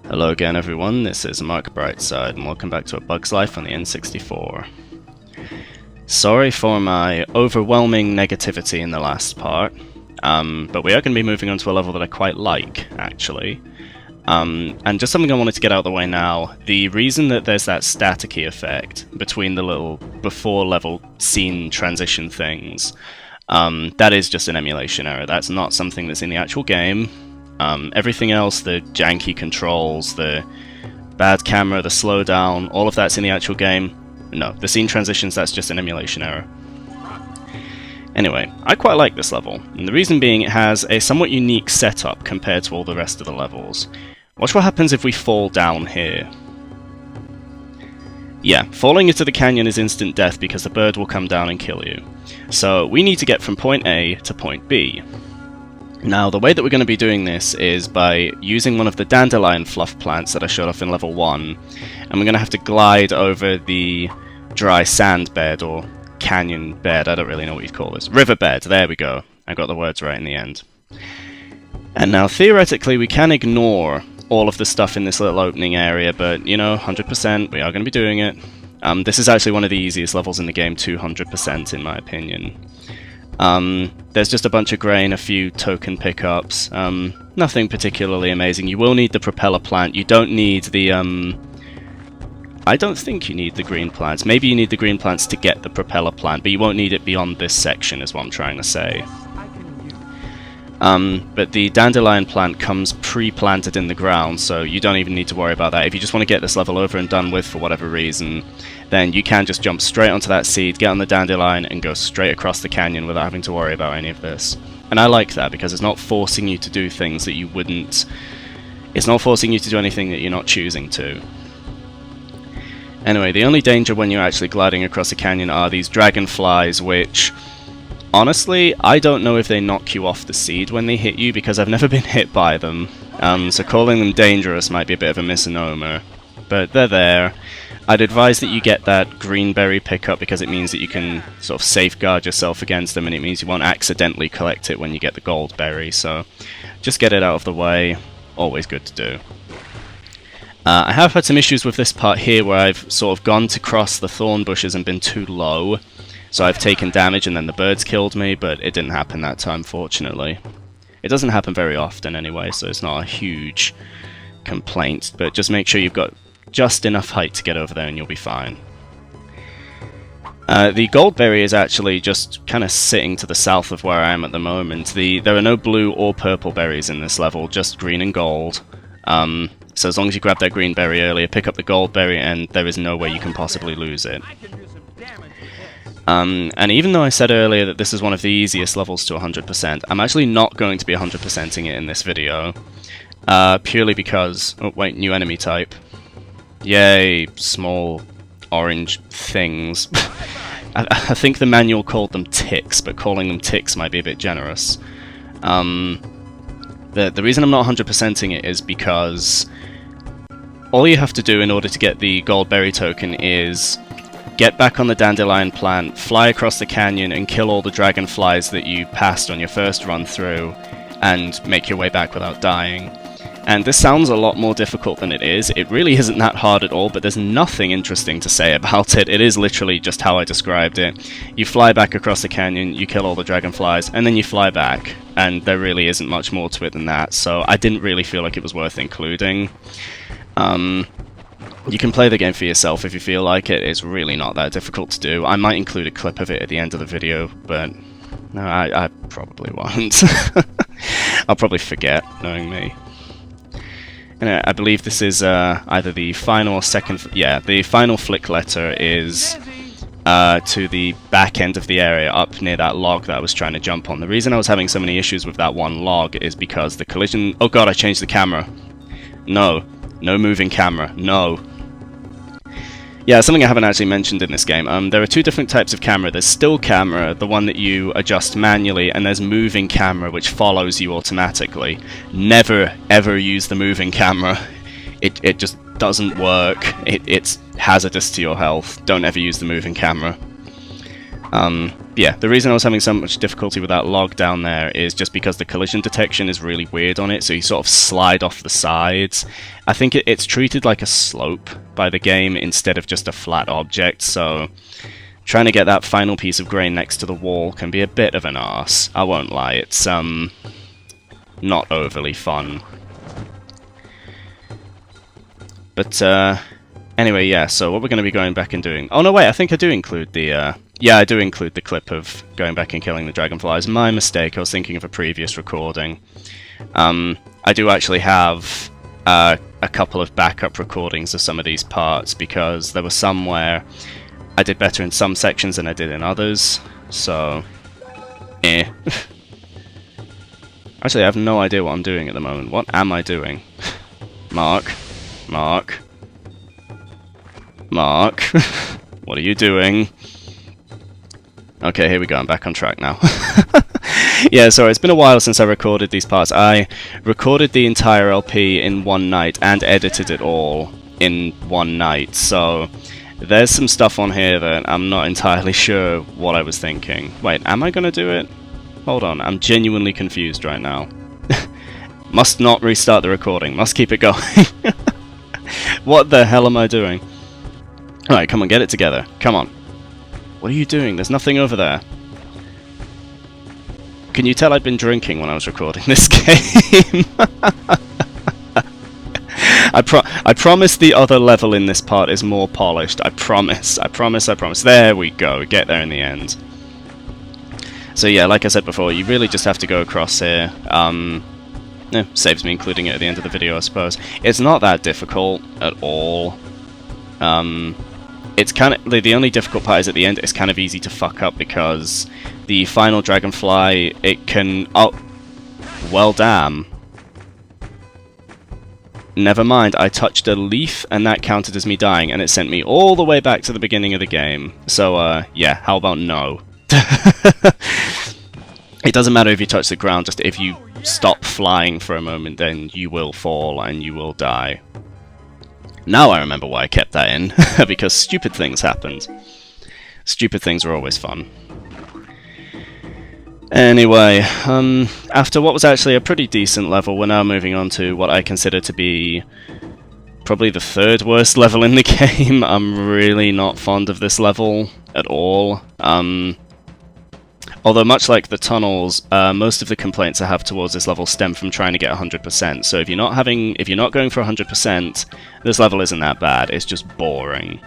Hello again everyone, this is MarcBrightside and welcome back to A Bug's Life on the N64. Sorry for my overwhelming negativity in the last part, but we are going to be moving on to a level that I quite like, actually. And just something I wanted to get out of the way now, the reason that there's that staticky effect between the little before level scene transition things, that is just an emulation error. That's not something that's in the actual game. Everything else, the janky controls, the bad camera, the slowdown, all of that's in the actual game. No, the scene transitions, that's just an emulation error. Anyway, I quite like this level, and the reason being it has a somewhat unique setup compared to all the rest of the levels. Watch what happens if we fall down here. Yeah, falling into the canyon is instant death because the bird will come down and kill you. So we need to get from point A to point B. Now, the way that we're going to be doing this is by using one of the dandelion fluff plants that I showed off in level 1, and we're going to have to glide over the dry sand bed, or canyon bed, I don't really know what you'd call this. Riverbed, there we go. I got the words right in the end. And now, theoretically, we can ignore all of the stuff in this little opening area, but, you know, 100%, we are going to be doing it. This is actually one of the easiest levels in the game, 200% in my opinion. There's just a bunch of grain, a few token pickups, nothing particularly amazing. You will need the propeller plant, you don't need the, I don't think you need the green plants. Maybe you need the green plants to get the propeller plant, but you won't need it beyond this section, is what I'm trying to say. But the dandelion plant comes pre-planted in the ground, so you don't even need to worry about that. If you just want to get this level over and done with for whatever reason, then you can just jump straight onto that seed, get on the dandelion, and go straight across the canyon without having to worry about any of this. And I like that, because it's not forcing you to do things that you wouldn't... It's not forcing you to do anything that you're not choosing to. Anyway, the only danger when you're actually gliding across the canyon are these dragonflies, which... Honestly, I don't know if they knock you off the seed when they hit you, because I've never been hit by them. So calling them dangerous might be a bit of a misnomer. But they're there. I'd advise that you get that green berry pickup, because it means that you can sort of safeguard yourself against them, and it means you won't accidentally collect it when you get the gold berry, so just get it out of the way. Always good to do. I have had some issues with this part here where I've sort of gone to cross the thorn bushes and been too low. So I've taken damage and then the birds killed me, but it didn't happen that time, fortunately. It doesn't happen very often anyway, so it's not a huge complaint, but just make sure you've got just enough height to get over there and you'll be fine. The goldberry is actually just kind of sitting to the south of where I am at the moment. There are no blue or purple berries in this level, just green and gold. So as long as you grab that green berry earlier, pick up the gold berry, and there is no way you can possibly lose it. And even though I said earlier that this is one of the easiest levels to 100%, I'm actually not going to be 100%ing it in this video. Purely because... Oh, wait, new enemy type. Yay, small orange things. I think the manual called them ticks, but calling them ticks might be a bit generous. The reason I'm not 100%ing it is because all you have to do in order to get the gold berry token is get back on the dandelion plant, fly across the canyon, and kill all the dragonflies that you passed on your first run through, and make your way back without dying. And this sounds a lot more difficult than it is. It really isn't that hard at all, but there's nothing interesting to say about it. It is literally just how I described it. You fly back across the canyon, you kill all the dragonflies, and then you fly back. And there really isn't much more to it than that, so I didn't really feel like it was worth including. You can play the game for yourself if you feel like it. It's really not that difficult to do. I might include a clip of it at the end of the video, but no, I probably won't. I'll probably forget, knowing me. And I believe this is either the final or second... Yeah, the final flick letter is to the back end of the area, up near that log that I was trying to jump on. The reason I was having so many issues with that one log is because the collision... Oh god, I changed the camera. No. No moving camera. No. Yeah, something I haven't actually mentioned in this game. There are two different types of camera. There's still camera, the one that you adjust manually, and there's moving camera, which follows you automatically. Never, ever use the moving camera. It just doesn't work. It's hazardous to your health. Don't ever use the moving camera. Yeah, the reason I was having so much difficulty with that log down there is just because the collision detection is really weird on it, so you sort of slide off the sides. I think it's treated like a slope by the game instead of just a flat object, so trying to get that final piece of grain next to the wall can be a bit of an arse. I won't lie, it's not overly fun. But anyway, yeah, so what we're going to be going back and doing... Oh no, wait, I think I do include the... Yeah, I do include the clip of going back and killing the dragonflies. My mistake, I was thinking of a previous recording. I do actually have a couple of backup recordings of some of these parts, because there were some where I did better in some sections than I did in others, so... eh. Actually, I have no idea what I'm doing at the moment. What am I doing? Mark? Mark? Mark? What are you doing? Okay, here we go, I'm back on track now. Yeah, sorry, it's been a while since I recorded these parts. I recorded the entire LP in one night and edited it all in one night, so there's some stuff on here that I'm not entirely sure what I was thinking. Wait, am I gonna do it? Hold on, I'm genuinely confused right now. Must not restart the recording, must keep it going. What the hell am I doing? Alright, come on, get it together. Come on. What are you doing? There's nothing over there. Can you tell I'd been drinking when I was recording this game? I promise the other level in this part is more polished. I promise. I promise, I promise. There we go. Get there in the end. So yeah, like I said before, you really just have to go across here. Saves me including it at the end of the video, I suppose. It's not that difficult at all. It's kind of the only difficult part is at the end. It's kind of easy to fuck up because the final dragonfly, it can... Oh, well, damn. Never mind. I touched a leaf, and that counted as me dying, and it sent me all the way back to the beginning of the game. So, yeah. How about no? It doesn't matter if you touch the ground. Just if you stop flying for a moment, then you will fall and you will die. Now I remember why I kept that in, because stupid things happened. Stupid things are always fun. Anyway, after what was actually a pretty decent level, we're now moving on to what I consider to be probably the third worst level in the game. I'm really not fond of this level at all. Although much like the tunnels, most of the complaints I have towards this level stem from trying to get 100%. So if you're not going for 100%, this level isn't that bad. It's just boring.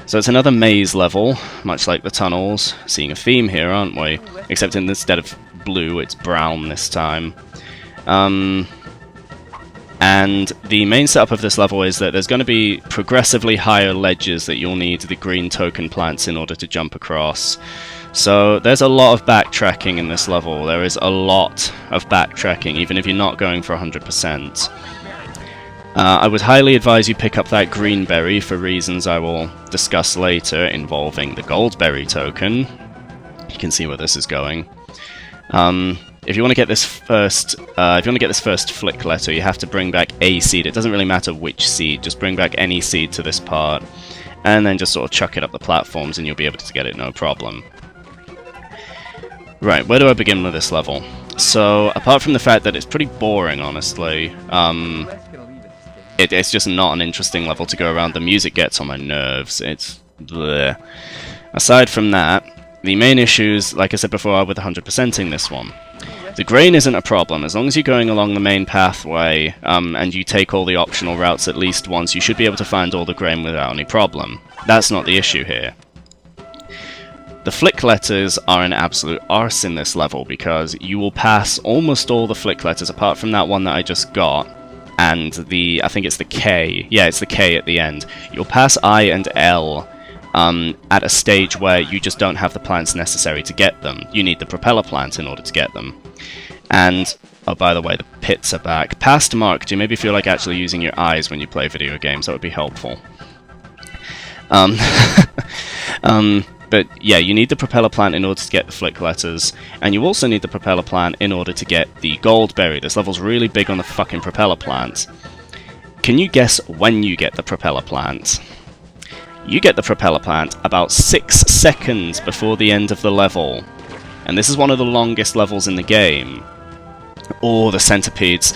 So it's another maze level, much like the tunnels. Seeing a theme here, aren't we? Except instead of blue, it's brown this time. And the main setup of this level is that there's going to be progressively higher ledges that you'll need the green token plants in order to jump across. So there's a lot of backtracking in this level. There is a lot of backtracking, even if you're not going for 100%. I would highly advise you pick up that green berry for reasons I will discuss later involving the gold berry token. You can see where this is going. If you want to get this first, flick letter, you have to bring back a seed. It doesn't really matter which seed. Just bring back any seed to this part, and then just sort of chuck it up the platforms, and you'll be able to get it no problem. Right, where do I begin with this level? So, apart from the fact that it's pretty boring, honestly, it's just not an interesting level to go around. The music gets on my nerves. It's bleh. Aside from that, the main issues, like I said before, are with 100%ing this one. The grain isn't a problem. As long as you're going along the main pathway, and you take all the optional routes at least once, you should be able to find all the grain without any problem. That's not the issue here. The flick letters are an absolute arse in this level, because you will pass almost all the flick letters, apart from that one that I just got, and I think it's the K. Yeah, it's the K at the end. You'll pass I and L at a stage where you just don't have the plants necessary to get them. You need the propeller plant in order to get them. And, oh, by the way, the pits are back. Past Mark, do you maybe feel like actually using your eyes when you play video games? That would be helpful. But yeah, you need the propeller plant in order to get the flick letters, and you also need the propeller plant in order to get the gold berry. This level's really big on the fucking propeller plant. Can you guess when you get the propeller plant? You get the propeller plant about 6 seconds before the end of the level. And this is one of the longest levels in the game. Oh, the centipedes.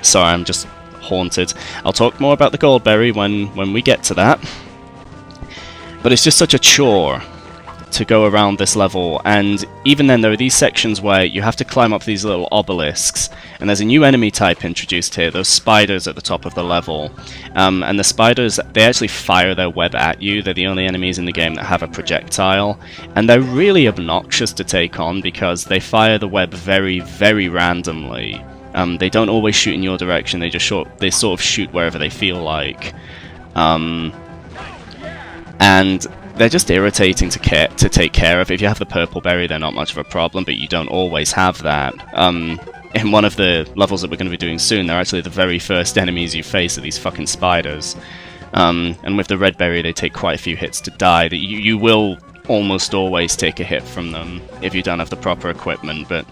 Sorry, I'm just haunted. I'll talk more about the goldberry when we get to that. But it's just such a chore to go around this level, and even then there are these sections where you have to climb up these little obelisks, and there's a new enemy type introduced here, those spiders at the top of the level. And the spiders, they actually fire their web at you. They're the only enemies in the game that have a projectile, and they're really obnoxious to take on because they fire the web very, very randomly. They don't always shoot in your direction, they sort of shoot wherever they feel like. And they're just irritating to take care of. If you have the purple berry, they're not much of a problem, but you don't always have that. In one of the levels that we're going to be doing soon, they're actually the very first enemies you face are these fucking spiders. And with the red berry, they take quite a few hits to die. You will almost always take a hit from them if you don't have the proper equipment, but...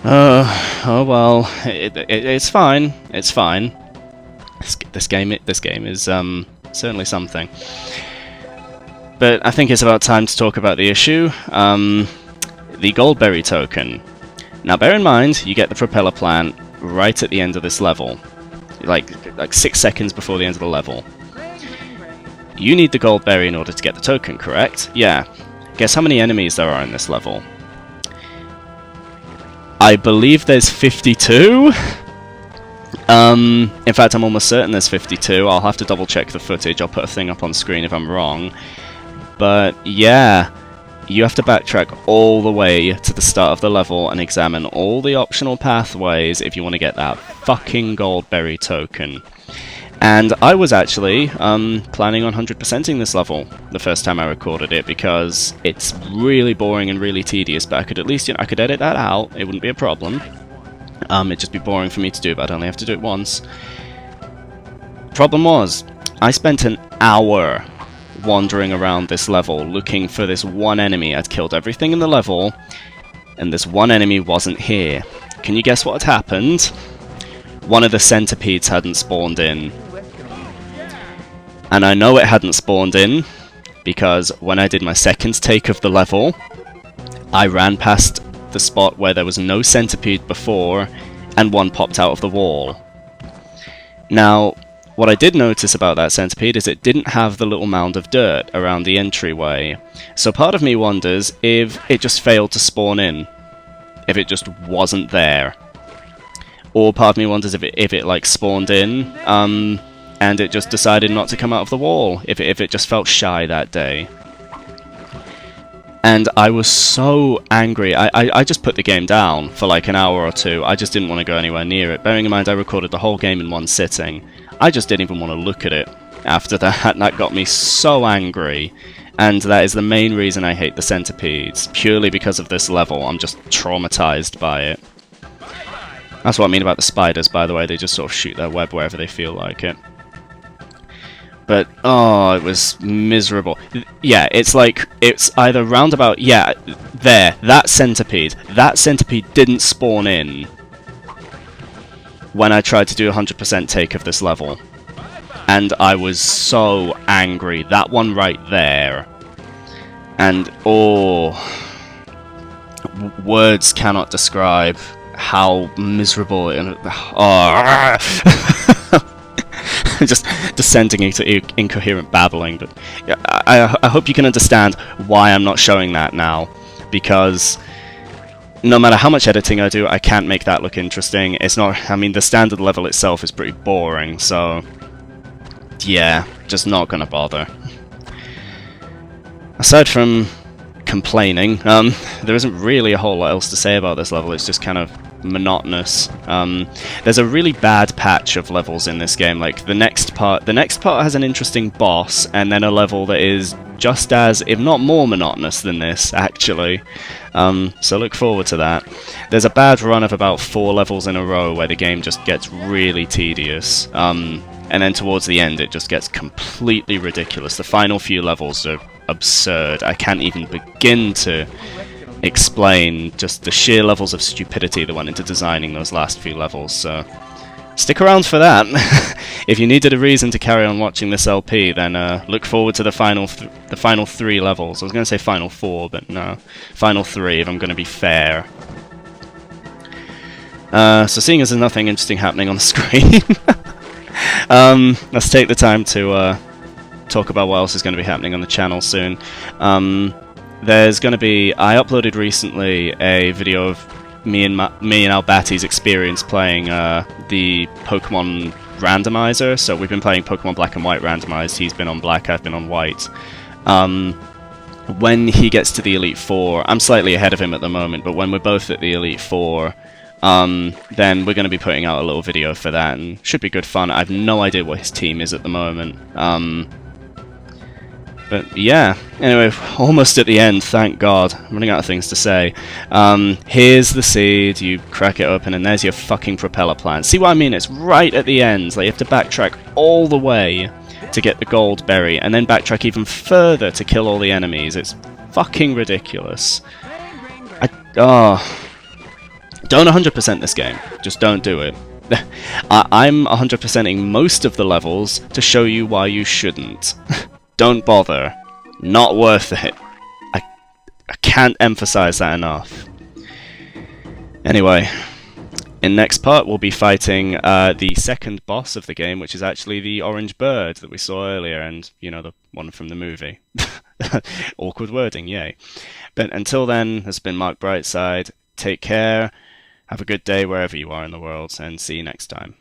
oh well, it's fine. It's fine. This game is certainly something. But I think it's about time to talk about the issue. The goldberry token. Now bear in mind, you get the propeller plant right at the end of this level. Like 6 seconds before the end of the level. You need the goldberry in order to get the token, correct? Yeah. Guess how many enemies there are in this level? I believe there's 52? In fact, I'm almost certain there's 52. I'll have to double check the footage. I'll put a thing up on screen if I'm wrong. But yeah, you have to backtrack all the way to the start of the level and examine all the optional pathways if you want to get that fucking goldberry token. And I was actually planning on 100%ing this level the first time I recorded it because it's really boring and really tedious, but I could at least, I could edit that out, it wouldn't be a problem. It'd just be boring for me to do, but I'd only have to do it once. Problem was, I spent an hour wandering around this level looking for this one enemy. I'd killed everything in the level, and this one enemy wasn't here. Can you guess what had happened? One of the centipedes hadn't spawned in. And I know it hadn't spawned in, because when I did my second take of the level, I ran past the spot where there was no centipede before, and one popped out of the wall. Now, what I did notice about that centipede is it didn't have the little mound of dirt around the entryway. So part of me wonders if it just failed to spawn in. If it just wasn't there. Or part of me wonders if it like spawned in, and it just decided not to come out of the wall. If it just felt shy that day. And I was so angry. I just put the game down for like an hour or two. I just didn't want to go anywhere near it. Bearing in mind I recorded the whole game in one sitting. I just didn't even want to look at it after that. That got me so angry. And that is the main reason I hate the centipedes. Purely because of this level. I'm just traumatized by it. That's what I mean about the spiders, by the way. They just sort of shoot their web wherever they feel like it. But, oh, it was miserable. Yeah, it's like, it's either roundabout, yeah, there, that centipede didn't spawn in when I tried to do a 100% take of this level. And I was so angry, that one right there. And, oh, words cannot describe how miserable and, oh, just descending into incoherent babbling, but yeah, I hope you can understand why I'm not showing that now, because no matter how much editing I do, I can't make that look interesting. It's not, I mean, the standard level itself is pretty boring, so yeah, just not gonna bother. Aside from complaining, there isn't really a whole lot else to say about this level. It's just kind of monotonous. There's a really bad patch of levels in this game. Like the next part has an interesting boss, and then a level that is just as, if not more monotonous than this, actually. So look forward to that. There's a bad run of about 4 levels in a row where the game just gets really tedious. And then towards the end it just gets completely ridiculous. The final few levels are absurd. I can't even begin to explain just the sheer levels of stupidity that went into designing those last few levels, so stick around for that. if you needed a reason to carry on watching this LP, then look forward to the final 3 levels. I was going to say final 4, but no, final 3 if I'm going to be fair. So seeing as there's nothing interesting happening on the screen, let's take the time to talk about what else is going to be happening on the channel soon. There's going to be... I uploaded recently a video of me and Albati's experience playing the Pokemon randomizer. So we've been playing Pokemon Black and White randomized. He's been on Black, I've been on White. When he gets to the Elite Four, I'm slightly ahead of him at the moment, but when we're both at the Elite Four, then we're going to be putting out a little video for that, and should be good fun. I have no idea what his team is at the moment. But yeah, anyway, almost at the end, thank God. I'm running out of things to say. Here's the seed, you crack it open, and there's your fucking propeller plant. See what I mean? It's right at the end. Like, you have to backtrack all the way to get the gold berry, and then backtrack even further to kill all the enemies. It's fucking ridiculous. Don't 100% this game. Just don't do it. I'm 100%ing most of the levels to show you why you shouldn't. Don't bother. Not worth it. I can't emphasize that enough. Anyway, in next part we'll be fighting the second boss of the game, which is actually the orange bird that we saw earlier, and, you know, the one from the movie. Awkward wording, yay. But until then, this has been MarcBrightside. Take care, have a good day wherever you are in the world, and see you next time.